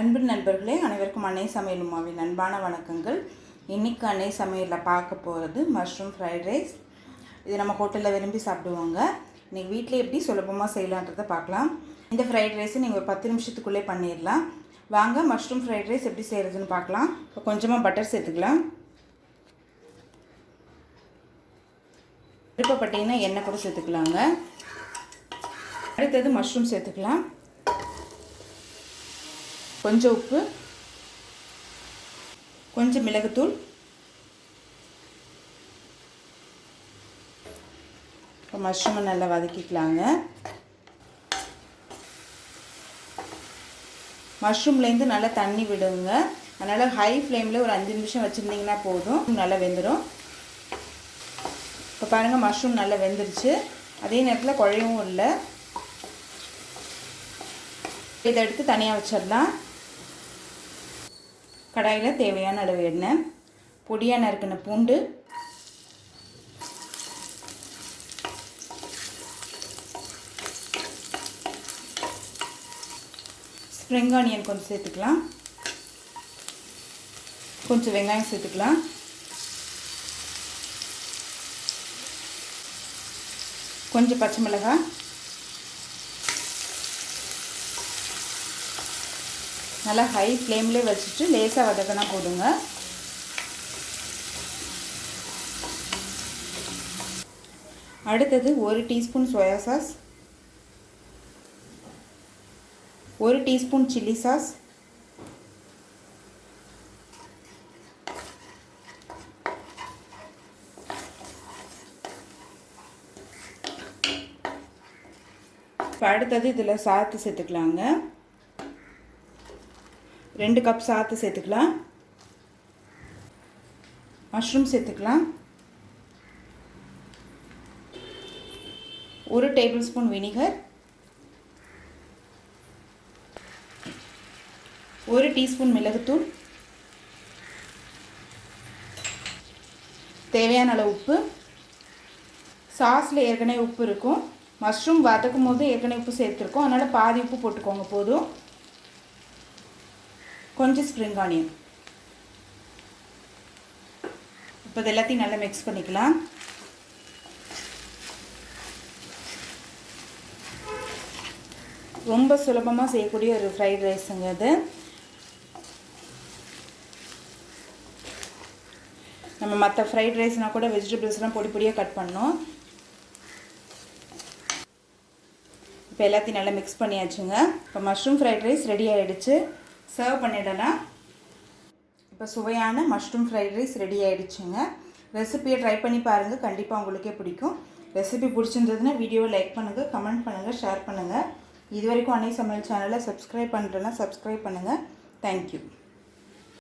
அன்பு நண்பர்களே, அனைவருக்கும் அன்னை சமையல் உமாவின் அன்பான வணக்கங்கள். இன்றைக்கி அன்னை சமையலில் பார்க்க போகிறது மஷ்ரூம் ஃப்ரைட் ரைஸ். இது நம்ம ஹோட்டலில் விரும்பி சாப்பிடுவாங்க. இன்றைக்கி வீட்டில் எப்படி சுலபமாக செய்யலான்றதை பார்க்கலாம். இந்த ஃப்ரைட் ரைஸை நீங்கள் ஒரு 10 நிமிஷத்துக்குள்ளே பண்ணிடலாம். வாங்க மஷ்ரூம் ஃப்ரைட் ரைஸ் எப்படி செய்கிறதுன்னு பார்க்கலாம். இப்போ கொஞ்சமாக பட்டர் சேர்த்துக்கலாம். விருப்பப்பட்டீங்கன்னா எண்ணெய் கூட சேர்த்துக்கலாங்க. அடுத்தது மஷ்ரூம் சேர்த்துக்கலாம். கொஞ்சம் உப்பு, கொஞ்சம் மிளகுத்தூள், இப்போ மஷ்ரூமை நல்லா வதக்கிக்கலாங்க. மஷ்ரூம்லேருந்து நல்லா தண்ணி விடுங்க. அதனால் ஹை ஃப்ளேமில் ஒரு 5 நிமிஷம் வச்சுருந்தீங்கன்னா போதும், நல்லா வெந்துடும். இப்போ பாருங்கள், மஷ்ரூம் நல்லா வெந்துருச்சு. அதே நேரத்தில் குழையவும் இல்லை. இதை எடுத்து தனியாக வச்சிடலாம். கடாயில் தேவையான அளவு எண்ணெய், பொடியாக நறுக்கின பூண்டு, ஸ்ப்ரிங் ஆனியன் கொஞ்சம் சேர்த்துக்கலாம், கொஞ்சம் வெங்காயம் சேர்த்துக்கலாம், கொஞ்சம் பச்சை மிளகாய், நல்லா ஹை ஃப்ளேம்லேயே வச்சுட்டு லேசாக வதக்கினா போதுங்க. அடுத்தது 1 teaspoon soya sauce, 1 teaspoon chilli sauce, இப்போ அடுத்தது இதில் சாத்து சேர்த்துக்கலாங்க. 2 கப் சாத்து சேர்த்துக்கலாம். மஷ்ரூம் சேர்த்துக்கலாம். 1 டேபிள் ஸ்பூன் வினிகர், 1 டீஸ்பூன் மிளகுத்தூள், தேவையான அளவு உப்பு. சாஸில் ஏற்கனவே உப்பு இருக்கும், மஷ்ரூம் வதக்கும் போது ஏற்கனவே உப்பு சேர்த்துருக்கோம், அதனால் பாதி உப்பு போட்டுக்கோங்க போதும். கொஞ்சம் ஸ்ப்ரிங் ஆனியன். இப்போ இது எல்லாத்தையும் நல்லா மிக்ஸ் பண்ணிக்கலாம். ரொம்ப சுலபமாக செய்யக்கூடிய ஒரு ஃப்ரைட் ரைஸுங்க அது. நம்ம மற்ற ஃப்ரைட் ரைஸ்னால் கூட வெஜிடபிள்ஸ்லாம் பொடி பொடியாக கட் பண்ணோம். இப்போ எல்லாத்தையும் நல்லா மிக்ஸ் பண்ணியாச்சுங்க. இப்போ மஷ்ரூம் ஃப்ரைட் ரைஸ் ரெடி ஆகிடுச்சு. சர்வ் பண்ணிடலாம். இப்போ சுவையான மஷ்ரூம் ஃப்ரைட் ரைஸ் ரெடி ஆகிடுச்சுங்க. ரெசிபியை ட்ரை பண்ணி பாருங்கள், கண்டிப்பாக உங்களுக்கே பிடிக்கும். ரெசிபி பிடிச்சிருந்ததுன்னா வீடியோவை லைக் பண்ணுங்கள், கமெண்ட் பண்ணுங்கள், ஷேர் பண்ணுங்கள். இது வரைக்கும் அன்னை சமையல் சேனலை சப்ஸ்கிரைப் பண்ணுறேன்னா சப்ஸ்கிரைப் பண்ணுங்கள். தேங்க்யூ.